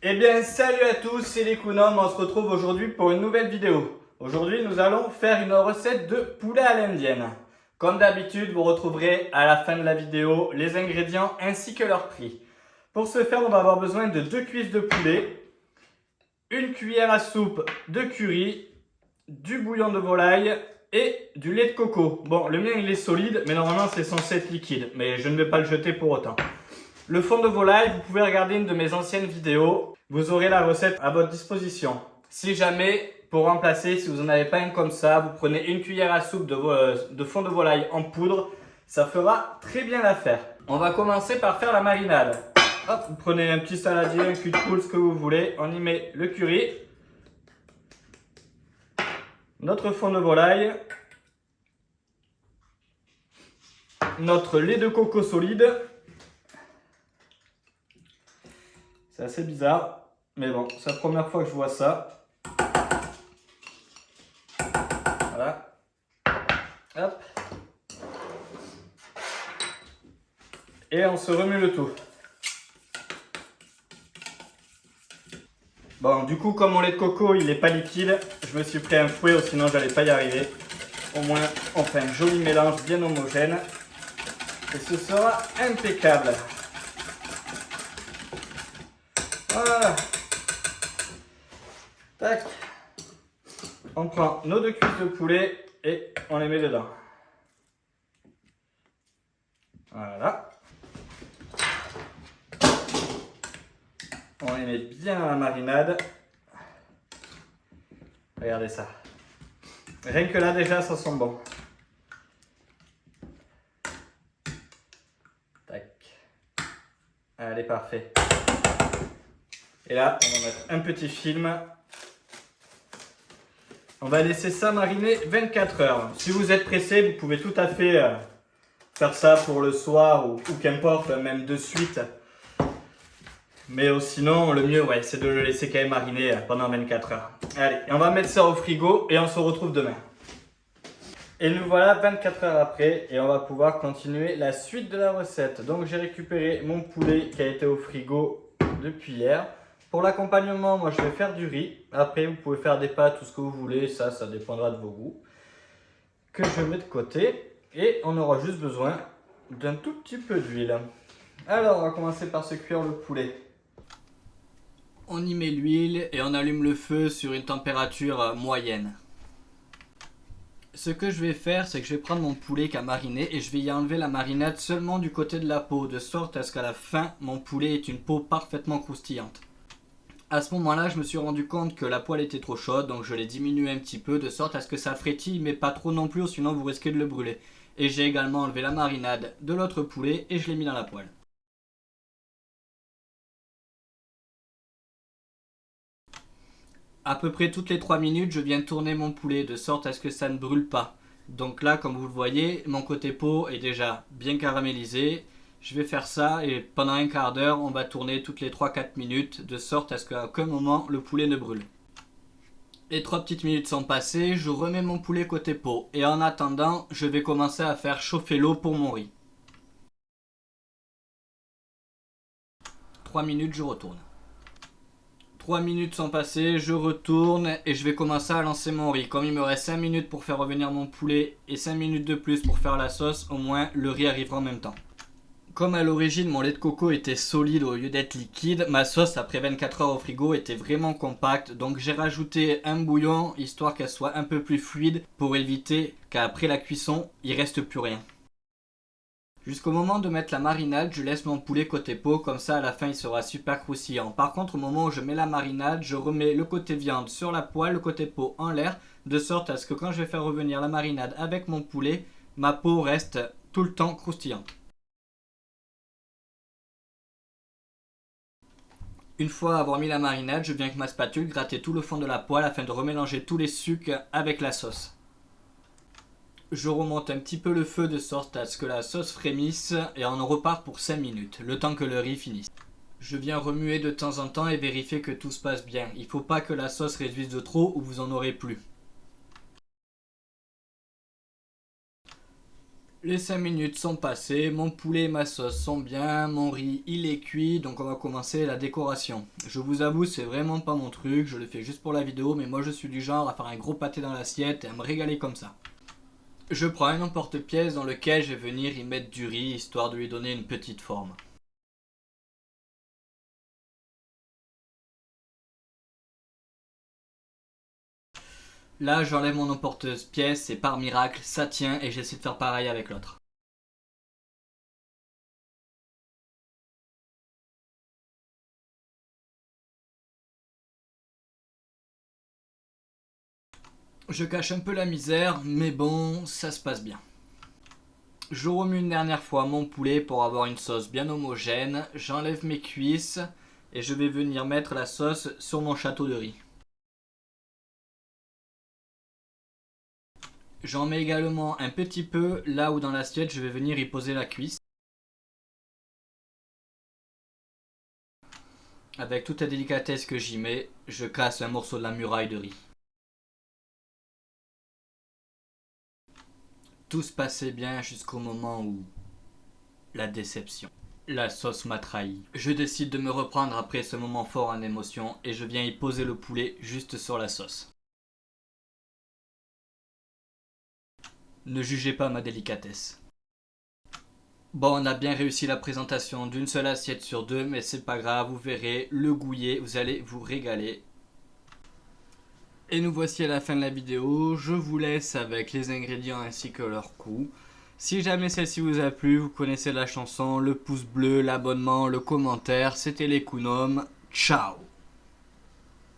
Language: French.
Eh bien, salut à tous, c'est les Kounom, on se retrouve aujourd'hui pour une nouvelle vidéo. Aujourd'hui, nous allons faire une recette de poulet à l'indienne. Comme d'habitude, vous retrouverez à la fin de la vidéo les ingrédients ainsi que leur prix. Pour ce faire, on va avoir besoin de 2 cuisses de poulet, une cuillère à soupe de curry, du bouillon de volaille et du lait de coco. Bon, le mien il est solide, mais normalement c'est censé être liquide, mais je ne vais pas le jeter pour autant. Le fond de volaille, vous pouvez regarder une de mes anciennes vidéos. Vous aurez la recette à votre disposition. Si jamais, pour remplacer, si vous n'en avez pas un comme ça, vous prenez une cuillère à soupe de fond de volaille en poudre. Ça fera très bien l'affaire. On va commencer par faire la marinade. Hop, vous prenez un petit saladier, un cul de poule, ce que vous voulez. On y met le curry, notre fond de volaille, notre lait de coco solide. C'est assez bizarre, mais bon, c'est la première fois que je vois ça. Voilà. Hop. Et on se remue le tout. Bon, du coup, comme mon lait de coco, il n'est pas liquide, je me suis pris un fouet, sinon j'allais pas y arriver. Au moins, on fait un joli mélange bien homogène. Et ce sera impeccable. Voilà. Tac. On prend nos 2 cuisses de poulet et on les met dedans. Voilà. On les met bien à la marinade. Regardez ça. Rien que là déjà, ça sent bon. Tac. Allez, parfait. Et là, on va mettre un petit film. On va laisser ça mariner 24 heures. Si vous êtes pressé, vous pouvez tout à fait faire ça pour le soir ou qu'importe, même de suite. Mais sinon, le mieux, ouais, c'est de le laisser quand même mariner pendant 24 heures. Allez, on va mettre ça au frigo et on se retrouve demain. Et nous voilà 24 heures après et on va pouvoir continuer la suite de la recette. Donc j'ai récupéré mon poulet qui a été au frigo depuis hier. Pour l'accompagnement, moi je vais faire du riz. Après, vous pouvez faire des pâtes, tout ce que vous voulez. Ça dépendra de vos goûts. Que je mets de côté. Et on aura juste besoin d'un tout petit peu d'huile. Alors, on va commencer par se cuire le poulet. On y met l'huile et on allume le feu sur une température moyenne. Ce que je vais faire, c'est que je vais prendre mon poulet qui a mariné et je vais y enlever la marinade seulement du côté de la peau, de sorte à ce qu'à la fin, mon poulet ait une peau parfaitement croustillante. À ce moment-là, je me suis rendu compte que la poêle était trop chaude, donc je l'ai diminué un petit peu de sorte à ce que ça frétille, mais pas trop non plus, sinon vous risquez de le brûler. Et j'ai également enlevé la marinade de l'autre poulet et je l'ai mis dans la poêle. À peu près toutes les 3 minutes, je viens tourner mon poulet de sorte à ce que ça ne brûle pas. Donc là, comme vous le voyez, mon côté peau est déjà bien caramélisé. Je vais faire ça et pendant un quart d'heure, on va tourner toutes les 3-4 minutes de sorte à ce qu'à aucun moment le poulet ne brûle. Les 3 petites minutes sont passées, je remets mon poulet côté peau et en attendant, je vais commencer à faire chauffer l'eau pour mon riz. 3 minutes, je retourne. 3 minutes sont passées, je retourne et je vais commencer à lancer mon riz. Comme il me reste 5 minutes pour faire revenir mon poulet et 5 minutes de plus pour faire la sauce, au moins le riz arrivera en même temps. Comme à l'origine mon lait de coco était solide au lieu d'être liquide, ma sauce après 24 heures au frigo était vraiment compacte. Donc j'ai rajouté un bouillon histoire qu'elle soit un peu plus fluide pour éviter qu'après la cuisson, il reste plus rien. Jusqu'au moment de mettre la marinade, je laisse mon poulet côté peau, comme ça à la fin il sera super croustillant. Par contre au moment où je mets la marinade, je remets le côté viande sur la poêle, le côté peau en l'air, de sorte à ce que quand je vais faire revenir la marinade avec mon poulet, ma peau reste tout le temps croustillante. Une fois avoir mis la marinade, je viens avec ma spatule gratter tout le fond de la poêle afin de remélanger tous les sucres avec la sauce. Je remonte un petit peu le feu de sorte à ce que la sauce frémisse et on en repart pour 5 minutes, le temps que le riz finisse. Je viens remuer de temps en temps et vérifier que tout se passe bien. Il ne faut pas que la sauce réduise de trop ou vous en aurez plus. Les 5 minutes sont passées, mon poulet et ma sauce sont bien, mon riz il est cuit, donc on va commencer la décoration. Je vous avoue, c'est vraiment pas mon truc, je le fais juste pour la vidéo, mais moi je suis du genre à faire un gros pâté dans l'assiette et à me régaler comme ça. Je prends un emporte-pièce dans lequel je vais venir y mettre du riz, histoire de lui donner une petite forme. Là, j'enlève mon emporte-pièce et par miracle, ça tient et j'essaie de faire pareil avec l'autre. Je cache un peu la misère, mais bon, ça se passe bien. Je remue une dernière fois mon poulet pour avoir une sauce bien homogène, j'enlève mes cuisses et je vais venir mettre la sauce sur mon château de riz. J'en mets également un petit peu là où dans l'assiette je vais venir y poser la cuisse. Avec toute la délicatesse que j'y mets, je casse un morceau de la muraille de riz. Tout se passait bien jusqu'au moment où... la déception. La sauce m'a trahi. Je décide de me reprendre après ce moment fort en émotion et je viens y poser le poulet juste sur la sauce. Ne jugez pas ma délicatesse. Bon, on a bien réussi la présentation d'une seule assiette sur deux, mais c'est pas grave, vous verrez, le goûter, vous allez vous régaler. Et nous voici à la fin de la vidéo, je vous laisse avec les ingrédients ainsi que leur coût. Si jamais celle-ci vous a plu, vous connaissez la chanson, le pouce bleu, l'abonnement, le commentaire, c'était les Kounom, ciao!